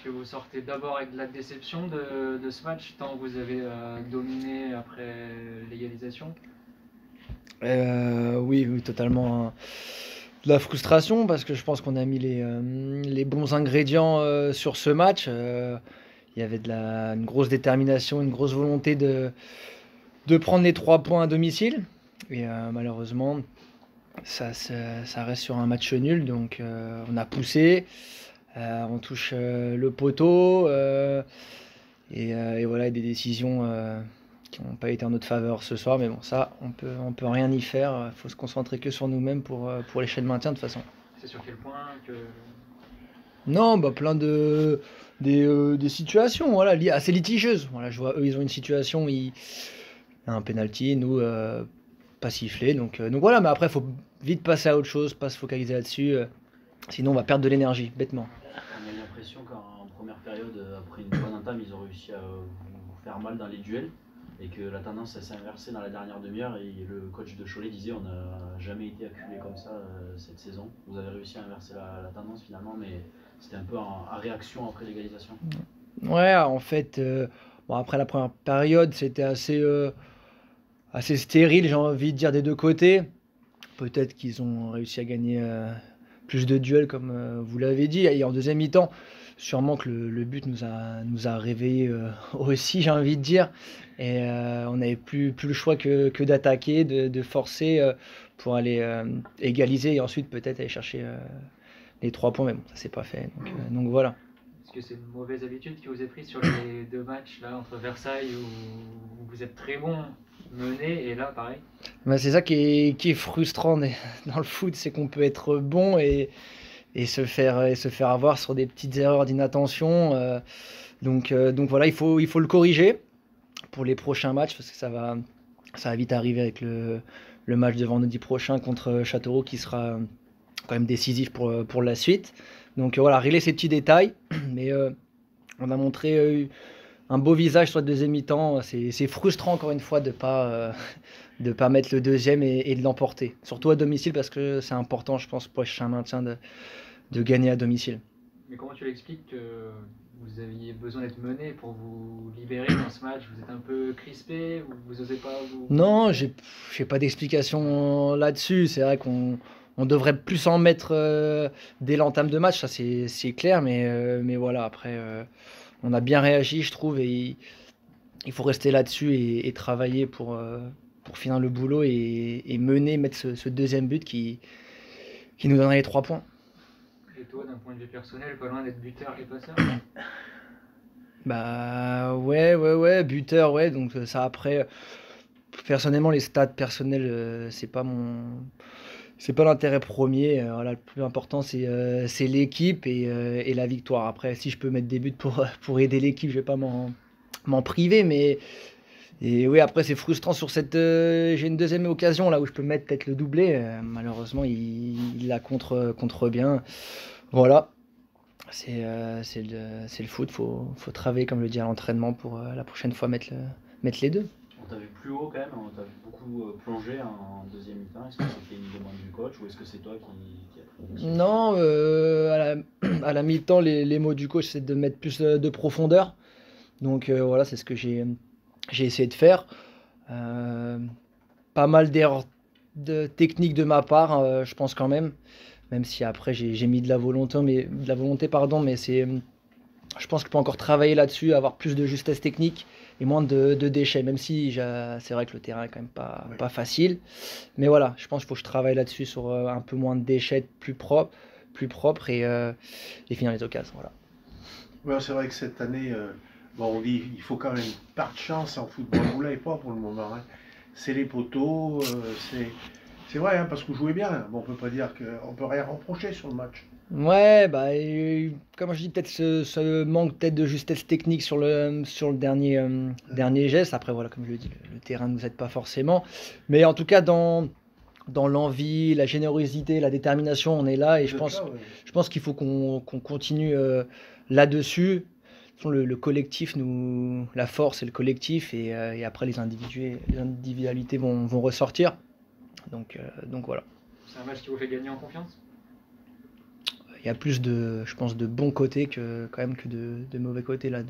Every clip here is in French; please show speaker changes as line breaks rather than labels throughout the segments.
que vous sortez d'abord avec de la déception de ce match, tant vous avez dominé après l'égalisation?
Oui, oui, totalement. De la frustration parce que je pense qu'on a mis les bons ingrédients sur ce match. Il y avait une grosse détermination, une grosse volonté de prendre les 3 points à domicile. Et malheureusement, ça reste sur un match nul. Donc on a poussé, on touche le poteau. Et voilà, des décisions qui n'ont pas été en notre faveur ce soir. Mais bon, ça, on peut rien y faire. Il faut se concentrer que sur nous-mêmes pour l'échelle de maintien de toute façon.
C'est sur quel point que...
Non, bah plein des situations voilà, assez litigieuses. Voilà, je vois, eux, ils ont une situation, un penalty, nous, pas sifflé. Donc voilà, mais après, il faut vite passer à autre chose, pas se focaliser là-dessus. Sinon, on va perdre de l'énergie, bêtement.
On a eu l'impression qu'en première période, après une bonne entame, ils ont réussi à vous faire mal dans les duels et que la tendance s'est inversée dans la dernière demi-heure et le coach de Cholet disait on n'a jamais été acculé comme ça cette saison. Vous avez réussi à inverser la tendance finalement, mais c'était un peu en réaction après l'égalisation.
Ouais, en fait, bon, après la première période, c'était assez stérile, j'ai envie de dire, des deux côtés. Peut-être qu'ils ont réussi à gagner plus de duels, comme vous l'avez dit. Et en deuxième mi-temps, sûrement que le but nous a réveillés aussi, j'ai envie de dire. Et on n'avait plus le choix que d'attaquer, de forcer pour aller égaliser et ensuite peut-être aller chercher les 3 points. Mais bon, ça s'est pas fait. Donc voilà.
Est-ce que c'est une mauvaise habitude qui vous est prise sur les deux matchs là, entre Versailles où vous êtes très bon mené et là pareil?
Bah, c'est ça qui est frustrant dans le foot, c'est qu'on peut être bon et se faire avoir sur des petites erreurs d'inattention. Donc voilà, il faut le corriger pour les prochains matchs parce que ça va vite arriver avec le match de vendredi prochain contre Châteauroux qui sera quand même décisif pour la suite. Donc voilà, régler ces petits détails, mais on a montré un beau visage sur le deuxième mi-temps. C'est frustrant encore une fois de pas mettre le deuxième et de l'emporter. Surtout à domicile parce que c'est important, je pense, pour le prochain maintien de gagner à domicile.
Mais comment tu l'expliques que vous aviez besoin d'être mené pour vous libérer dans ce match? Vous êtes un peu crispé, vous osez pas vous...
Non, j'ai pas d'explication là-dessus. C'est vrai qu'on devrait plus en mettre dès l'entame de match, ça c'est clair, mais voilà, après, on a bien réagi, je trouve, et il faut rester là-dessus et travailler pour finir le boulot et mener, mettre ce deuxième but qui nous donnerait les 3 points.
Et toi, d'un point de vue personnel, pas loin d'être buteur et passeur?
Bah ouais, buteur, ouais, donc ça après, personnellement, les stats personnels, c'est pas l'intérêt premier. Voilà, le plus important, c'est l'équipe et la victoire. Après, si je peux mettre des buts pour aider l'équipe, je vais pas m'en priver, mais et oui, après c'est frustrant sur j'ai une deuxième occasion là où je peux mettre peut-être le doublé. Malheureusement, il la contre bien. Voilà, c'est le foot. Faut travailler comme je le dis à l'entraînement pour la prochaine fois mettre les deux.
On t'a vu plus haut quand même, on t'a vu beaucoup plonger en deuxième mi-temps. Est-ce que c'était une demande du coach ou est-ce que c'est toi qui a pris l'initiative?
Non, à la mi-temps, les mots du coach, c'est de mettre plus de profondeur. Donc voilà, c'est ce que j'ai essayé de faire. Euh, Pas mal d'erreurs techniques de ma part, je pense quand même si après j'ai mis de la volonté, pardon, mais je pense qu'il peut encore travailler là-dessus, avoir plus de justesse technique et moins de déchets, même si c'est vrai que le terrain est quand même pas facile. Mais voilà, je pense qu'il faut que je travaille là-dessus sur un peu moins de déchets, plus propre et finir les occasions. Voilà.
Ouais, c'est vrai que cette année, bon, on dit il faut quand même pas de chance en football. Vous l'avez pas pour le moment, hein. C'est les poteaux, c'est vrai, hein, parce que vous jouez bien. Bon, on peut pas dire qu'on peut rien reprocher sur le match.
Ouais, bah, comme je dis, peut-être ce manque peut-être de justesse technique sur le dernier geste. Après, voilà, comme je le dis, le terrain ne nous aide pas forcément. Mais en tout cas, dans l'envie, la générosité, la détermination, on est là et
Vous êtes là, ouais.
je pense qu'il faut qu'on continue là-dessus. De toute façon, le collectif, la force, c'est le collectif et après les individualités vont ressortir. Donc voilà.
C'est un match qui vous fait gagner en confiance?
y a plus de, je pense, de bons côtés quand même que de mauvais côtés là.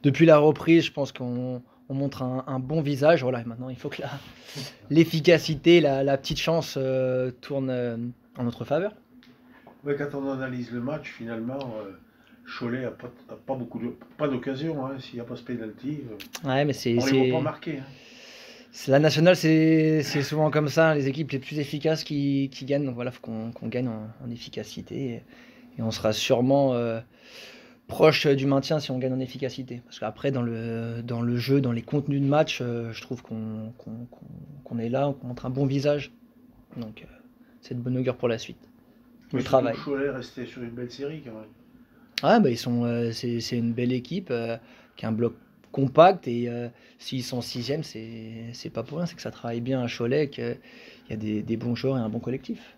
Depuis la reprise, je pense qu'on montre un bon visage. Voilà, maintenant il faut que l'efficacité, la petite chance tourne en notre faveur.
Ouais, quand on analyse le match, finalement, Cholet n'a pas beaucoup pas d'occasion. Hein. S'il n'y a pas ce penalty,
Ouais, mais
on ne les voit pas marquer. Hein.
La nationale, c'est souvent comme ça. Les équipes les plus efficaces qui gagnent. Donc voilà, il faut qu'on gagne en efficacité. Et on sera sûrement proche du maintien si on gagne en efficacité. Parce qu'après, dans le jeu, dans les contenus de match, je trouve qu'on est là, qu'on montre un bon visage. Donc c'est de bonne augure pour la suite. Le travail.
Cholet restait sur une belle série quand même.
Ah, bah, c'est une belle équipe qui a un bloc compact et s'ils sont 6e, c'est pas pour rien, c'est que ça travaille bien à Cholet, qu'il y a des bons joueurs et un bon collectif.